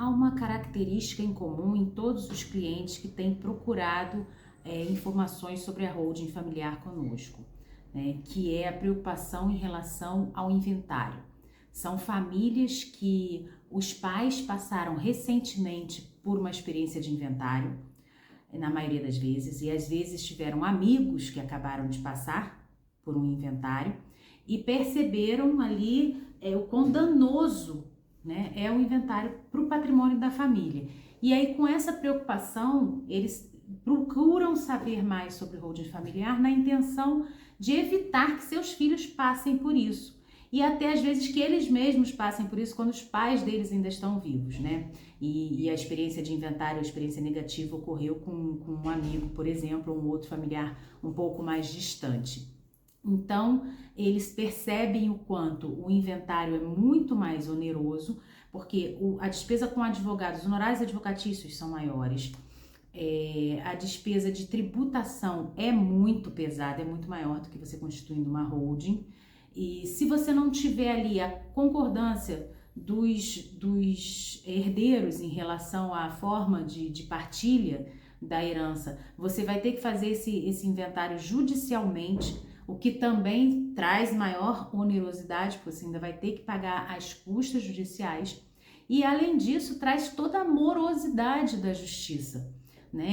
uma característica em comum em todos os clientes que têm procurado informações sobre a holding familiar conosco, né, que é a preocupação em relação ao inventário. São famílias que os pais passaram recentemente por uma experiência de inventário, na maioria das vezes, e às vezes tiveram amigos que acabaram de passar por um inventário e perceberam ali o quão danoso, né, é o inventário para o patrimônio da família. E aí, com essa preocupação, eles procuram saber mais sobre holding familiar na intenção de evitar que seus filhos passem por isso. E até às vezes que eles mesmos passem por isso quando os pais deles ainda estão vivos, né? E a experiência de inventário, a experiência negativa ocorreu com um amigo, por exemplo, ou um outro familiar um pouco mais distante. Então, eles percebem o quanto o inventário é muito mais oneroso, porque a despesa com advogados, os honorários advocatícios são maiores, a despesa de tributação é muito pesada, é muito maior do que você constituindo uma holding. E se você não tiver ali a concordância dos herdeiros em relação à forma de partilha da herança, você vai ter que fazer esse inventário judicialmente, o que também traz maior onerosidade, porque você ainda vai ter que pagar as custas judiciais. E além disso, traz toda a morosidade da justiça, né?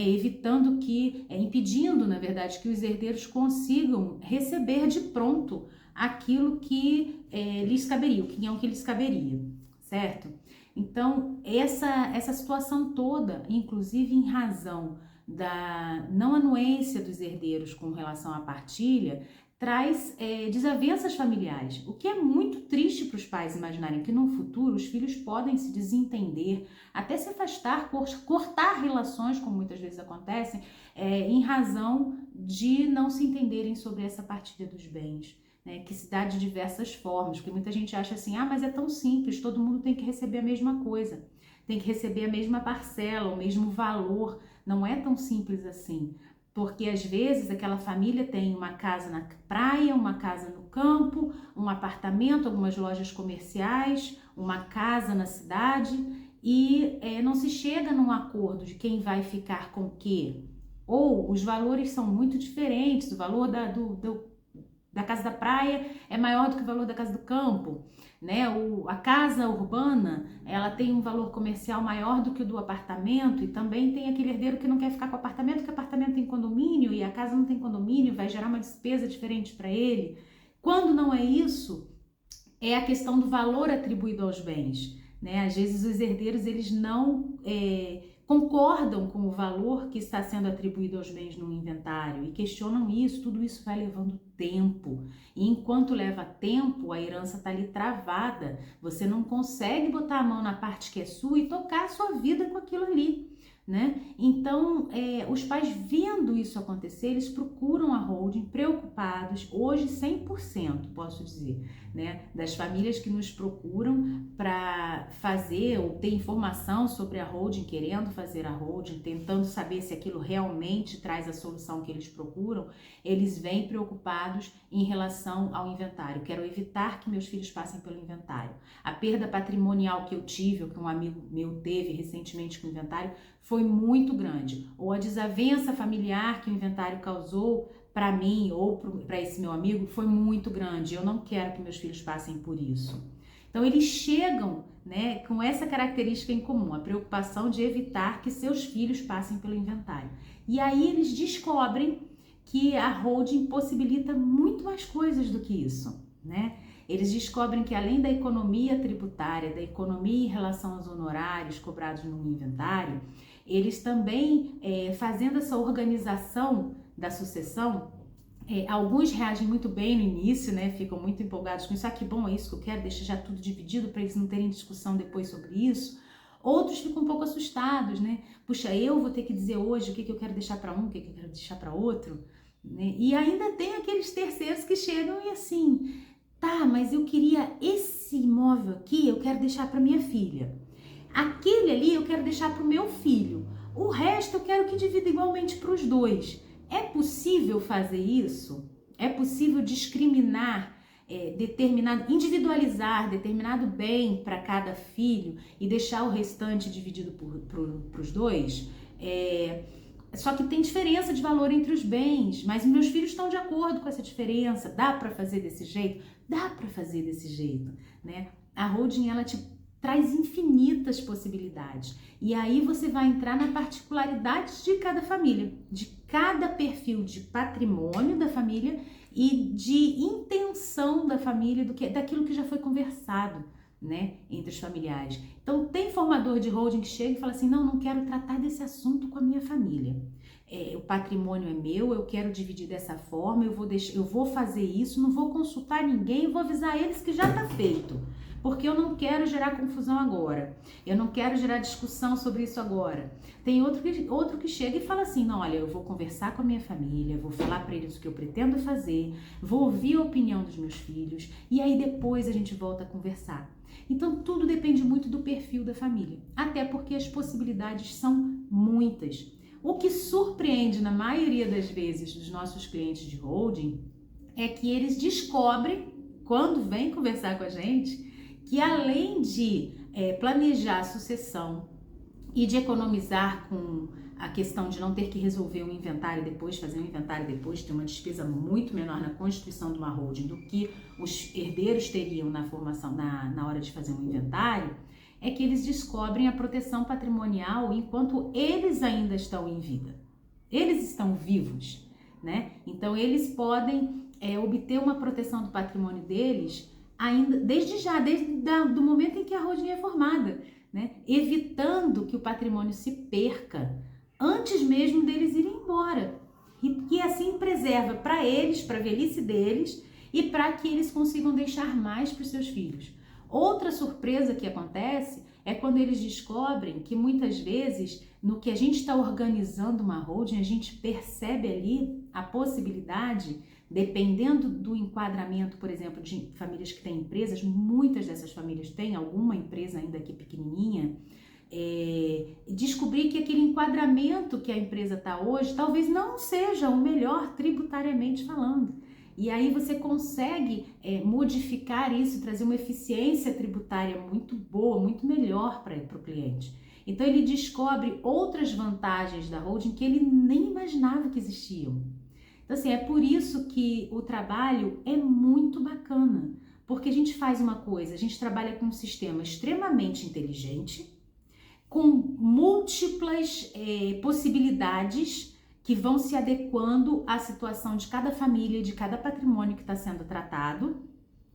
Impedindo, na verdade, que os herdeiros consigam receber de pronto aquilo que lhes caberia, o quinhão que lhes caberia, certo? Então, essa situação toda, inclusive em razão da não anuência dos herdeiros com relação à partilha, traz desavenças familiares, o que é muito triste para os pais imaginarem que no futuro os filhos podem se desentender, até se afastar, cortar relações, como muitas vezes acontecem, em razão de não se entenderem sobre essa partilha dos bens, né, que se dá de diversas formas, porque muita gente acha assim, mas é tão simples, todo mundo tem que receber a mesma coisa, tem que receber a mesma parcela, o mesmo valor. Não é tão simples assim, porque às vezes aquela família tem uma casa na praia, uma casa no campo, um apartamento, algumas lojas comerciais, uma casa na cidade e não se chega num acordo de quem vai ficar com o quê. Ou os valores são muito diferentes, o valor da casa da praia é maior do que o valor da casa do campo, né? A casa urbana, ela tem um valor comercial maior do que o do apartamento, e também tem aquele herdeiro que não quer ficar com o apartamento, porque o apartamento tem condomínio e a casa não tem condomínio, vai gerar uma despesa diferente para ele. Quando não é isso, é a questão do valor atribuído aos bens, né? Às vezes os herdeiros, eles não concordam com o valor que está sendo atribuído aos bens no inventário e questionam isso. Tudo isso vai levando tempo, e enquanto leva tempo, a herança está ali travada, você não consegue botar a mão na parte que é sua e tocar a sua vida com aquilo ali, né? Então, os pais vendo isso acontecer, eles procuram a holding preocupados, hoje 100%, posso dizer, né, das famílias que nos procuram para fazer ou ter informação sobre a holding, querendo fazer a holding, tentando saber se aquilo realmente traz a solução que eles procuram, eles vêm preocupados em relação ao inventário. Quero evitar que meus filhos passem pelo inventário. A perda patrimonial que eu tive, ou que um amigo meu teve recentemente com o inventário, foi muito grande. Ou a desavença familiar que o inventário causou para mim ou para esse meu amigo foi muito grande. Eu não quero que meus filhos passem por isso. Então eles chegam, né, com essa característica em comum, a preocupação de evitar que seus filhos passem pelo inventário. E aí eles descobrem que a holding possibilita muito mais coisas do que isso, né? Eles descobrem que além da economia tributária, da economia em relação aos honorários cobrados no inventário, eles também, fazendo essa organização da sucessão, alguns reagem muito bem no início, né? Ficam muito empolgados com isso. Que bom, é isso que eu quero, deixa já tudo dividido para eles não terem discussão depois sobre isso. Outros ficam um pouco assustados, né? Puxa, eu vou ter que dizer hoje o que eu quero deixar para um, o que eu quero deixar para outro, né? E ainda tem aqueles terceiros que chegam e assim, tá, mas eu queria esse imóvel aqui, eu quero deixar para minha filha. Aquele ali eu quero deixar para o meu filho. O resto eu quero que divida igualmente para os dois. É possível fazer isso? É possível discriminar individualizar determinado bem para cada filho e deixar o restante dividido para os dois, só que tem diferença de valor entre os bens, mas meus filhos estão de acordo com essa diferença. Dá para fazer desse jeito? Dá para fazer desse jeito, né? A holding, ela te traz infinitas possibilidades. E aí você vai entrar na particularidade de cada família, de cada perfil de patrimônio da família e de intenção da família, daquilo que já foi conversado, né, entre os familiares. Então, tem formador de holding que chega e fala assim, não quero tratar desse assunto com a minha família. O patrimônio é meu, eu quero dividir dessa forma, eu vou fazer isso, não vou consultar ninguém, vou avisar eles que já está feito. Porque eu não quero gerar confusão agora, eu não quero gerar discussão sobre isso agora. Tem outro que chega e fala assim, não, olha, eu vou conversar com a minha família, vou falar para eles o que eu pretendo fazer, vou ouvir a opinião dos meus filhos e aí depois a gente volta a conversar. Então tudo depende muito do perfil da família, até porque as possibilidades são muitas. O que surpreende na maioria das vezes dos nossos clientes de holding é que eles descobrem, quando vêm conversar com a gente, que além de planejar a sucessão e de economizar com a questão de não ter que resolver um inventário depois, fazer um inventário depois, ter uma despesa muito menor na constituição de uma holding do que os herdeiros teriam na formação, na hora de fazer um inventário, é que eles descobrem a proteção patrimonial enquanto eles ainda estão em vida. Eles estão vivos, né? Então eles podem obter uma proteção do patrimônio deles ainda desde do momento em que a holding é formada, né? Evitando que o patrimônio se perca antes mesmo deles irem embora. E assim preserva para eles, para a velhice deles e para que eles consigam deixar mais para os seus filhos. Outra surpresa que acontece é quando eles descobrem que muitas vezes no que a gente está organizando uma holding, a gente percebe ali a possibilidade, dependendo do enquadramento, por exemplo, de famílias que têm empresas, muitas dessas famílias têm alguma empresa ainda aqui pequenininha, descobrir que aquele enquadramento que a empresa está hoje talvez não seja o melhor tributariamente falando. E aí você consegue modificar isso, trazer uma eficiência tributária muito boa, muito melhor para o cliente. Então ele descobre outras vantagens da holding que ele nem imaginava que existiam. Então assim, é por isso que o trabalho é muito bacana, porque a gente faz uma coisa, a gente trabalha com um sistema extremamente inteligente, com múltiplas possibilidades que vão se adequando à situação de cada família, de cada patrimônio que está sendo tratado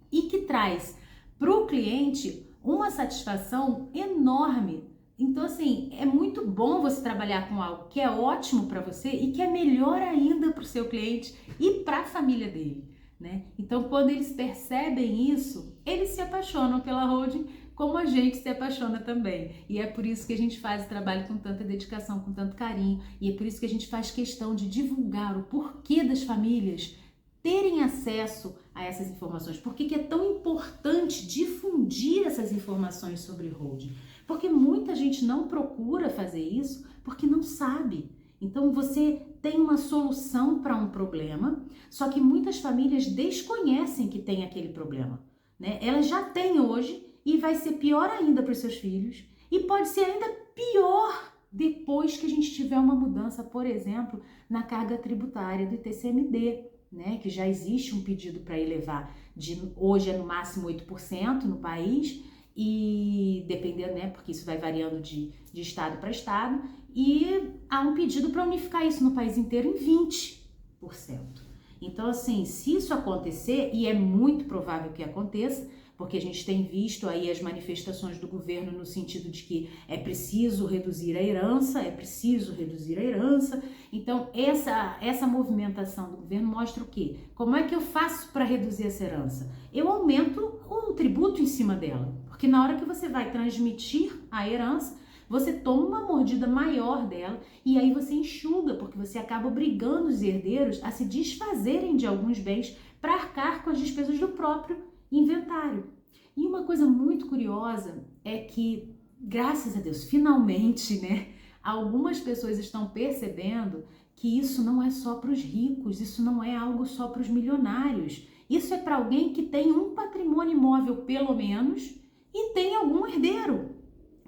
e que traz para o cliente uma satisfação enorme. Então, assim, é muito bom você trabalhar com algo que é ótimo para você e que é melhor ainda para o seu cliente e para a família dele, né? Então, quando eles percebem isso, eles se apaixonam pela holding, como a gente se apaixona também. E é por isso que a gente faz o trabalho com tanta dedicação, com tanto carinho, e é por isso que a gente faz questão de divulgar o porquê das famílias terem acesso a essas informações. Por que é tão importante difundir essas informações sobre holding? Porque muita gente não procura fazer isso porque não sabe. Então você tem uma solução para um problema, só que muitas famílias desconhecem que tem aquele problema, né? Elas já têm hoje e vai ser pior ainda para os seus filhos e pode ser ainda pior depois que a gente tiver uma mudança, por exemplo, na carga tributária do ITCMD, né? Que já existe um pedido para elevar, hoje é no máximo 8% no país, e dependendo, né, porque isso vai variando de estado para estado, e há um pedido para unificar isso no país inteiro em 20%. Então, assim, se isso acontecer, e é muito provável que aconteça, porque a gente tem visto aí as manifestações do governo no sentido de que é preciso reduzir a herança, Então, essa movimentação do governo mostra o quê? Como é que eu faço para reduzir essa herança? Eu aumento o tributo em cima dela, porque na hora que você vai transmitir a herança, você toma uma mordida maior dela e aí você enxuga, porque você acaba obrigando os herdeiros a se desfazerem de alguns bens para arcar com as despesas do próprio inventário. E uma coisa muito curiosa é que, graças a Deus, finalmente, né, algumas pessoas estão percebendo que isso não é só para os ricos, isso não é algo só para os milionários Isso é para alguém que tem um patrimônio imóvel pelo menos e tem algum herdeiro.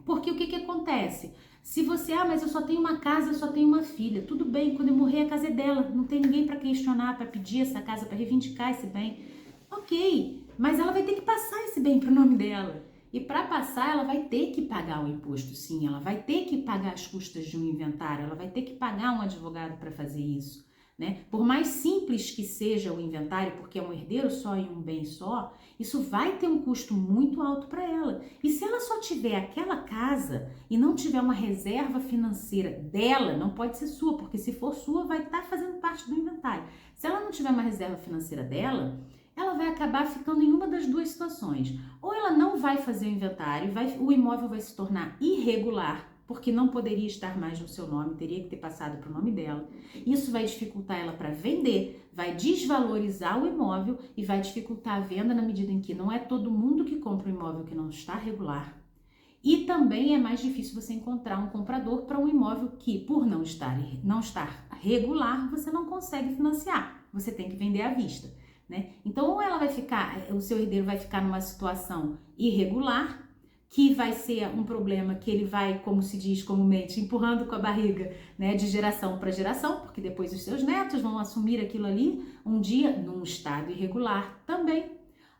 Porque o que acontece? Se você, mas eu só tenho uma casa, eu só tenho uma filha, tudo bem, quando eu morrer a casa é dela, não tem ninguém para questionar, para pedir essa casa, para reivindicar esse bem. Ok, mas ela vai ter que passar esse bem para o nome dela. E para passar, ela vai ter que pagar o imposto, sim, ela vai ter que pagar as custas de um inventário, ela vai ter que pagar um advogado para fazer isso, né? Por mais simples que seja o inventário, porque é um herdeiro só e um bem só, isso vai ter um custo muito alto para ela. E se ela só tiver aquela casa e não tiver uma reserva financeira dela, não pode ser sua, porque se for sua, vai estar fazendo parte do inventário. Se ela não tiver uma reserva financeira dela, ela vai acabar ficando em uma das duas situações. Ou ela não vai fazer o inventário, o imóvel vai se tornar irregular, porque não poderia estar mais no seu nome, teria que ter passado para o nome dela. Isso vai dificultar ela para vender, vai desvalorizar o imóvel e vai dificultar a venda na medida em que não é todo mundo que compra um imóvel que não está regular. E também é mais difícil você encontrar um comprador para um imóvel que, por não estar regular, você não consegue financiar. Você tem que vender à vista, né? Então, ou ela vai ficar, o seu herdeiro vai ficar numa situação irregular, que vai ser um problema que ele vai, como se diz comumente, empurrando com a barriga, né, de geração para geração, porque depois os seus netos vão assumir aquilo ali um dia num estado irregular também.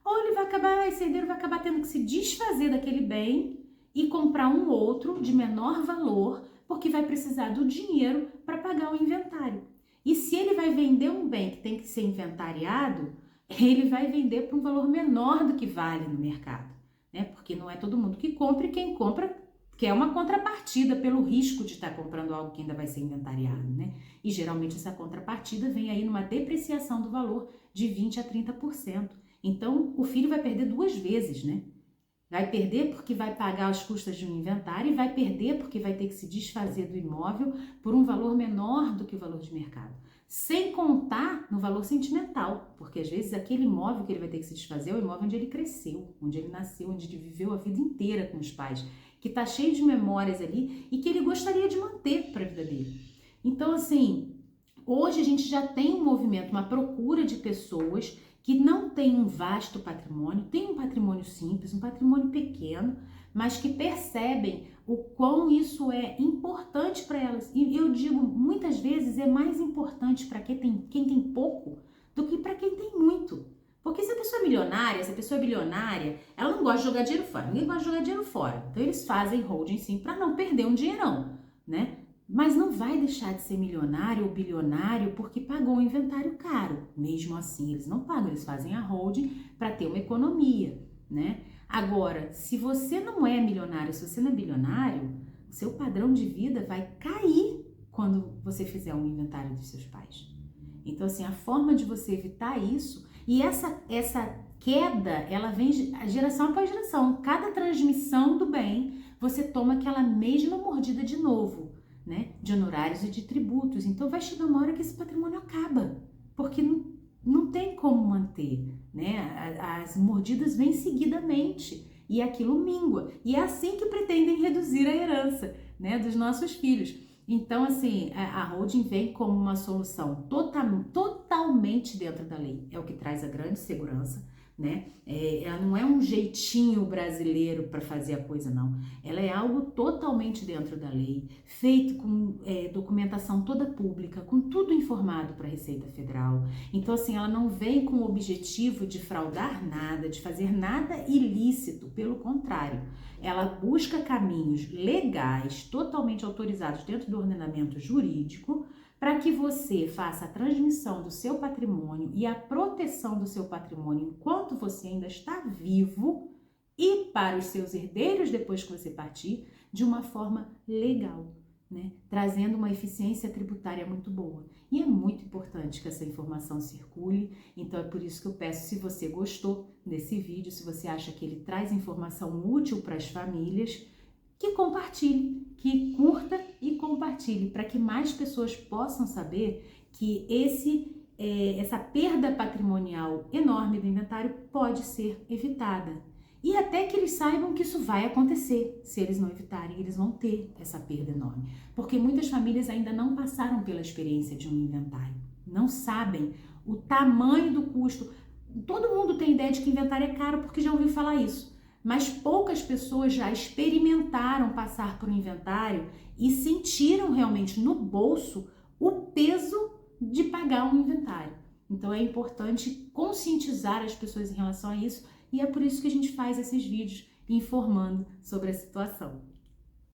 Ou ele vai acabar, esse herdeiro vai acabar tendo que se desfazer daquele bem e comprar um outro de menor valor, porque vai precisar do dinheiro para pagar o inventário. E se ele vai vender um bem que tem que ser inventariado, ele vai vender por um valor menor do que vale no mercado, né? Porque não é todo mundo que compra, e quem compra quer uma contrapartida pelo risco de estar comprando algo que ainda vai ser inventariado, né? E geralmente essa contrapartida vem aí numa depreciação do valor de 20% a 30%. Então o filho vai perder duas vezes, né? Vai perder porque vai pagar as custas de um inventário e vai perder porque vai ter que se desfazer do imóvel por um valor menor do que o valor de mercado. Sem contar no valor sentimental, porque às vezes aquele imóvel que ele vai ter que se desfazer é o imóvel onde ele cresceu, onde ele nasceu, onde ele viveu a vida inteira com os pais, que está cheio de memórias ali e que ele gostaria de manter para a vida dele. Então, assim, hoje a gente já tem um movimento, uma procura de pessoas que não tem um vasto patrimônio, tem um patrimônio simples, um patrimônio pequeno, mas que percebem o quão isso é importante para elas. E eu digo, muitas vezes é mais importante para quem tem pouco do que para quem tem muito. Porque se a pessoa é milionária, se a pessoa é bilionária, ela não gosta de jogar dinheiro fora, ninguém gosta de jogar dinheiro fora. Então eles fazem holding sim para não perder um dinheirão, né? Mas não vai deixar de ser milionário ou bilionário porque pagou um inventário caro. Mesmo assim, eles não pagam, eles fazem a holding para ter uma economia, né? Agora, se você não é milionário, se você não é bilionário, o seu padrão de vida vai cair quando você fizer um inventário dos seus pais. Então, assim, a forma de você evitar isso, e essa queda, ela vem geração após geração. Cada transmissão do bem, você toma aquela mesma mordida de novo, né, de honorários e de tributos. Então vai chegar uma hora que esse patrimônio acaba, porque não tem como manter, né? As mordidas vêm seguidamente e aquilo mingua. E é assim que pretendem reduzir a herança, né, dos nossos filhos. Então, assim, a holding vem como uma solução totalmente dentro da lei. É o que traz a grande segurança, né? Ela não é um jeitinho brasileiro para fazer a coisa, não. Ela é algo totalmente dentro da lei, feito com documentação toda pública, com tudo informado para a Receita Federal. Então, assim, ela não vem com o objetivo de fraudar nada, de fazer nada ilícito, pelo contrário. Ela busca caminhos legais, totalmente autorizados dentro do ordenamento jurídico, para que você faça a transmissão do seu patrimônio e a proteção do seu patrimônio enquanto você ainda está vivo e para os seus herdeiros depois que você partir, de uma forma legal, né? Trazendo uma eficiência tributária muito boa. E é muito importante que essa informação circule, então é por isso que eu peço, se você gostou desse vídeo, se você acha que ele traz informação útil para as famílias, que compartilhe, que curta e compartilhe, para que mais pessoas possam saber que essa perda patrimonial enorme do inventário pode ser evitada. E até que eles saibam que isso vai acontecer. Se eles não evitarem, eles vão ter essa perda enorme. Porque muitas famílias ainda não passaram pela experiência de um inventário. Não sabem o tamanho do custo. todo mundo tem ideia de que inventário é caro porque já ouviu falar isso, mas poucas pessoas já experimentaram passar por um inventário e sentiram realmente no bolso o peso de pagar um inventário. Então é importante conscientizar as pessoas em relação a isso e é por isso que a gente faz esses vídeos informando sobre a situação.